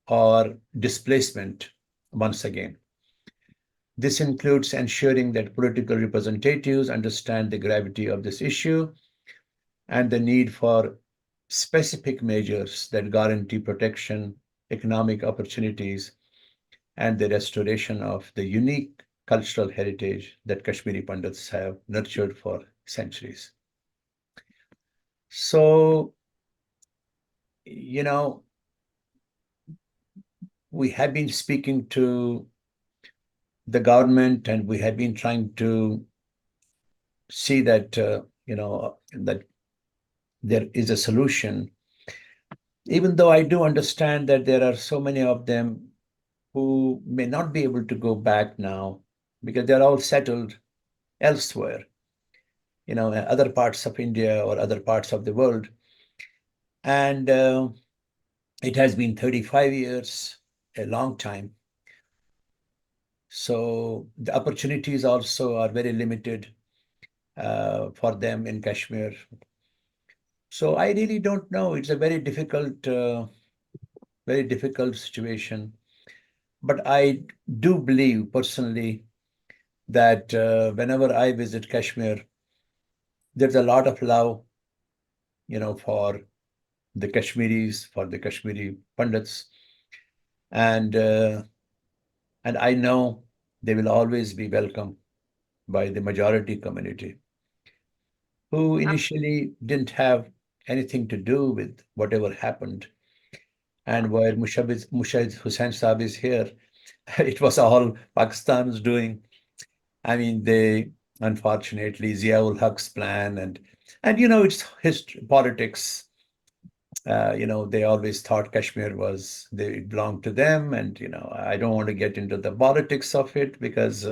or displacement once again. This includes ensuring that political representatives understand the gravity of this issue and the need for specific measures that guarantee protection, economic opportunities, and the restoration of the unique cultural heritage that Kashmiri Pandits have nurtured for centuries. So, we have been speaking to the government and we have been trying to see that, that there is a solution, even though I do understand that there are so many of them who may not be able to go back now because they're all settled elsewhere, other parts of India or other parts of the world. And it has been 35 years, a long time. So the opportunities also are very limited for them in Kashmir. So I really don't know. It's a very difficult situation. But I do believe personally that whenever I visit Kashmir, there's a lot of love, for the Kashmiris, for the Kashmiri Pandits, and I know they will always be welcome by the majority community, who initially didn't have anything to do with whatever happened. And while Mushahid Hussain Saab is here, it was all Pakistan's doing. I mean, they unfortunately Ziaul Haq's plan and it's history, politics. They always thought Kashmir they belonged to them, and I don't want to get into the politics of it because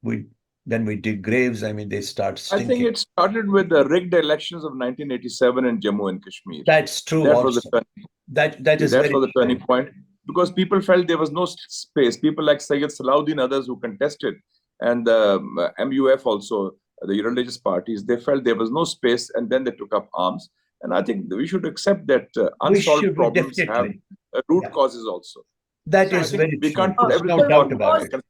we then we dig graves. I mean, they start I think stinking. it started with the rigged elections of 1987 in Jammu and Kashmir. That's true. That also. was the turning. That is That very was the turning true. point because people felt there was no space. People like Sayyid Salahuddin, others who contested, and the MUF also, the religious parties, they felt there was no space, and then they took up arms. And I think we should accept that unsolved problems have root causes also. That So is very we true. can't put There's no everything doubt on about it.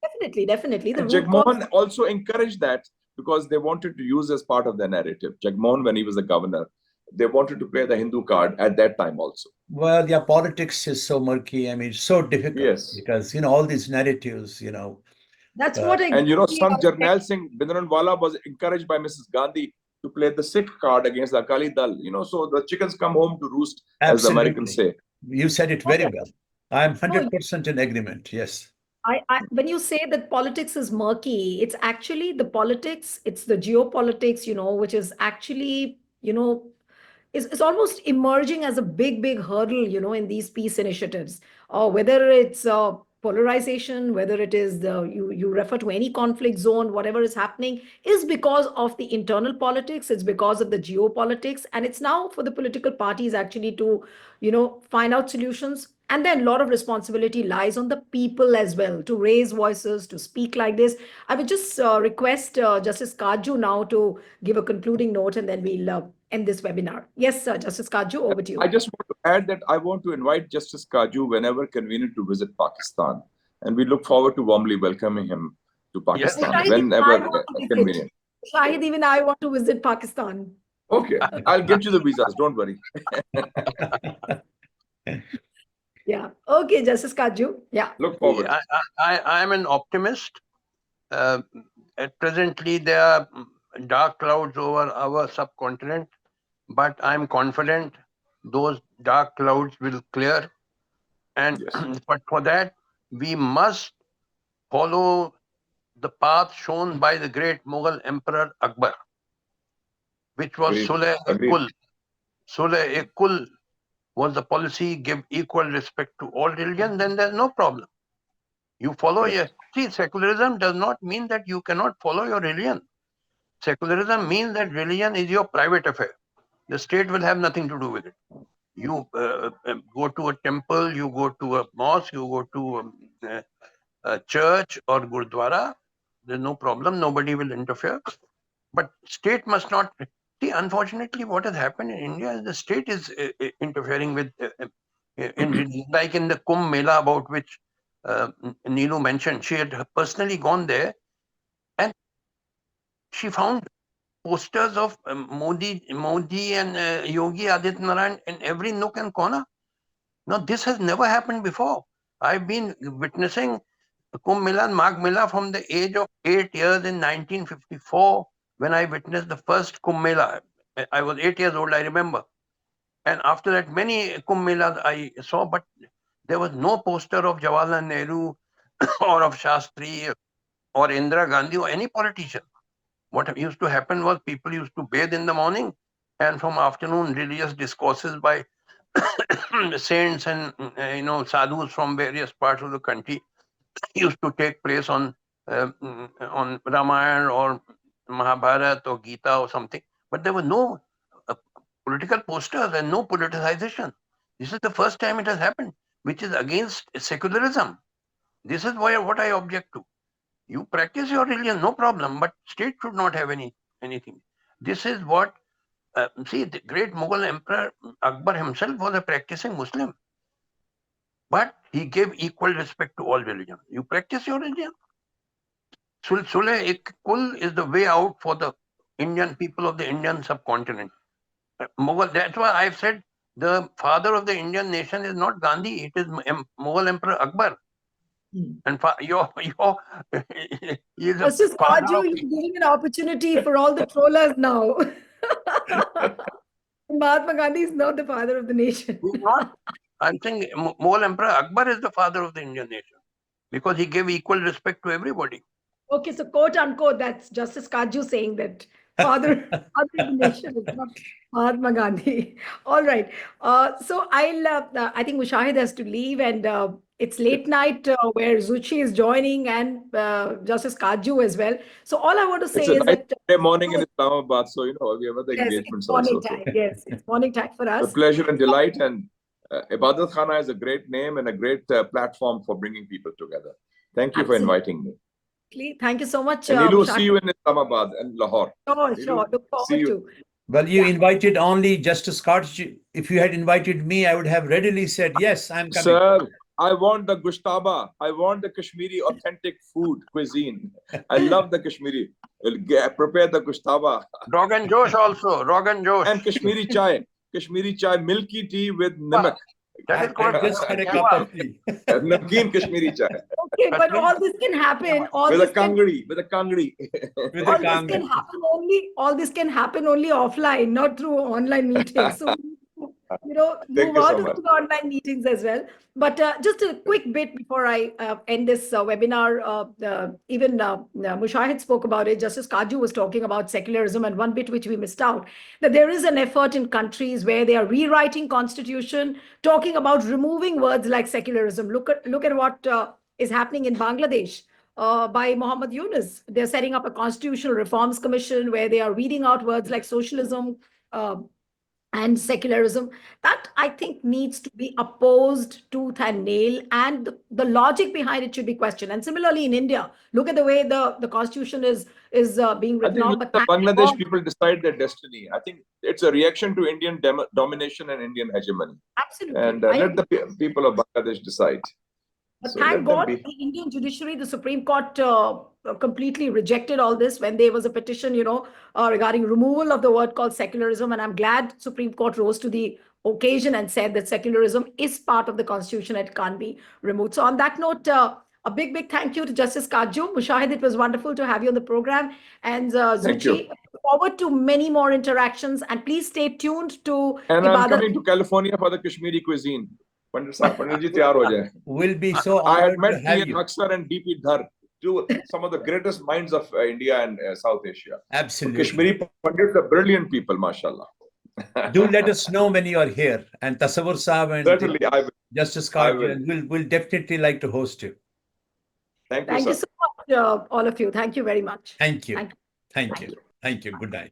Definitely. The And root cause. Jagmohan also encouraged that because they wanted to use as part of their narrative. Jagmohan, when he was the governor, they wanted to play the Hindu card at that time also. Well, yeah, politics is so murky. I mean, it's so difficult because, all these narratives, That's what and exactly Sant Jarnail Singh Bhindranwala was encouraged by Mrs. Gandhi to play the Sikh card against the Akali Dal. So the chickens come home to roost, as the Americans say. You said it very well. I'm 100% in agreement. Yes. When you say that politics is murky, it's actually the politics, it's the geopolitics, which is actually, is almost emerging as a big hurdle, in these peace initiatives. Whether it's polarization, whether it is you refer to any conflict zone, whatever is happening is because of the internal politics, it's because of the geopolitics, and it's now for the political parties actually to, find out solutions. And then a lot of responsibility lies on the people as well to raise voices, to speak like this. I would just request Justice Kaju now to give a concluding note, and then we'll end this webinar. Yes, Justice Kaju, over to you. I just want to add that I want to invite Justice Kaju whenever convenient to visit Pakistan. And we look forward to warmly welcoming him to Pakistan whenever convenient. Shahid, even I want to visit Pakistan. Okay, I'll get you the visas. Don't worry. Yeah. Okay, Justice Kaju. Yeah. Look forward. I am an optimist. Uh, at presently, there are dark clouds over our subcontinent, but I'm confident those dark clouds will clear. And Yes. but for that, we must follow the path shown by the great Mughal Emperor Akbar, which was Agreed. Sulh-e-Kul. Sulh-e-Kul was the policy: give equal respect to all religions, then there's no problem. You follow your, see, secularism does not mean that you cannot follow your religion. Secularism means that religion is your private affair. The state will have nothing to do with it. You go to a temple, you go to a mosque, you go to a church or gurdwara, there's no problem, nobody will interfere. But state must not. See, unfortunately, what has happened in India is the state is interfering with, like in the Kumbh Mela, about which Neelu mentioned. She had personally gone there and she found posters of Modi and Yogi Adityanath in every nook and corner. Now, this has never happened before. I've been witnessing Kumbh Mela and Magh Mela from the age of 8 years in 1954, when I witnessed the first Kumbh Mela. I was 8 years old, I remember. And after that, many Kumbh Melas I saw, but there was no poster of Jawaharlal Nehru or of Shastri or Indira Gandhi or any politician. What used to happen was people used to bathe in the morning, and from afternoon, religious discourses by saints and sadhus from various parts of the country used to take place on Ramayana or Mahabharata or Gita or something. But there were no political posters and no politicization. This is the first time it has happened, which is against secularism. This is what I object to. You practice your religion, no problem, but state should not have anything. This is what, see, the great Mughal Emperor Akbar himself was a practicing Muslim, but he gave equal respect to all religions. You practice your religion. Sulh-e-Kul is the way out for the Indian people of the Indian subcontinent. Mughal, that's why I've said the father of the Indian nation is not Gandhi, it is Mughal Emperor Akbar. And your he is Justice the father Kaju, of. you're giving an opportunity for all the trollers now. Mahatma Gandhi is not the father of the nation. He's not. I'm saying Mughal Emperor Akbar is the father of the Indian nation because he gave equal respect to everybody. Okay, so quote unquote, that's Justice Kaju saying that father of the nation is not Mahatma Gandhi. All right. So I think Mushahid has to leave, and it's late night where Zuchi is joining, and Justice Kaju as well. So all I want to It's say a is nice that morning in Islamabad, so we have other yes, it's engagements morning also. time. Yes, it's morning time for It's a us. pleasure and delight, and Ibadat Khana is a great name and a great platform for bringing people together. Thank you for inviting me. Thank you so much, And Neelu, Mushahid. see you in Islamabad and Lahore. Sure. Look See forward you. to. Well, you Yeah. invited only Justice Kaju. If you had invited me, I would have readily said, yes, I'm coming. Sir, I want the gushtaba. I want the Kashmiri authentic food cuisine. I love the Kashmiri. Prepare the gushtaba. Rogan Josh also, Rogan Josh. And Kashmiri chai. Kashmiri chai, milky tea with namak. That is I called just had a cup of tea. Namkeen Kashmiri chai. Okay, but all this can happen. With a kangri. With a kangri. With All a this can kangri. happen only. All this can happen only offline, not through online meetings. So, Thank move you on so to much. the online meetings as well. But just a quick bit before I end this webinar. Even Mushahid spoke about it. Justice Kaju was talking about secularism, and one bit which we missed out, that there is an effort in countries where they are rewriting constitution, talking about removing words like secularism. Look at what is happening in Bangladesh. By Muhammad Yunus. They're setting up a constitutional reforms commission where they are weeding out words like socialism and secularism. That I think needs to be opposed tooth and nail, and the logic behind it should be questioned. And similarly in India, look at the way the constitution is being I written think out. let But the thank Bangladesh God, people decide their destiny. I think it's a reaction to Indian domination and Indian hegemony. absolutely, And I let agree. the people of Bangladesh decide. So Thank let them God, be. the Indian judiciary, the Supreme Court completely rejected all this when there was a petition, regarding removal of the word called secularism. And I'm glad Supreme Court rose to the occasion and said that secularism is part of the constitution. It can't be removed. So on that note, a big, big thank you to Justice Kaju. Mushahid, it was wonderful to have you on the program. And Thank you. Zuchi, forward to many more interactions. And please stay tuned to And I'm Ibadat. coming to California for the Kashmiri cuisine. Pandit ji, tayar ho jaye. We'll be so I had honored met to have Ian you. Haksar and DP Dhar, some of the greatest minds of India and South Asia. So Absolutely. Kashmiri Pandits are brilliant people, mashallah. Do let us know when you are here. And Tasawwur Saab and Certainly, I will. Justice I Kaju, will. and we'll definitely like to host you. Thank you, Thank you sir. so much, all of you. Thank you very much. Thank you. Thank you. Thank you. Thank you. Good night.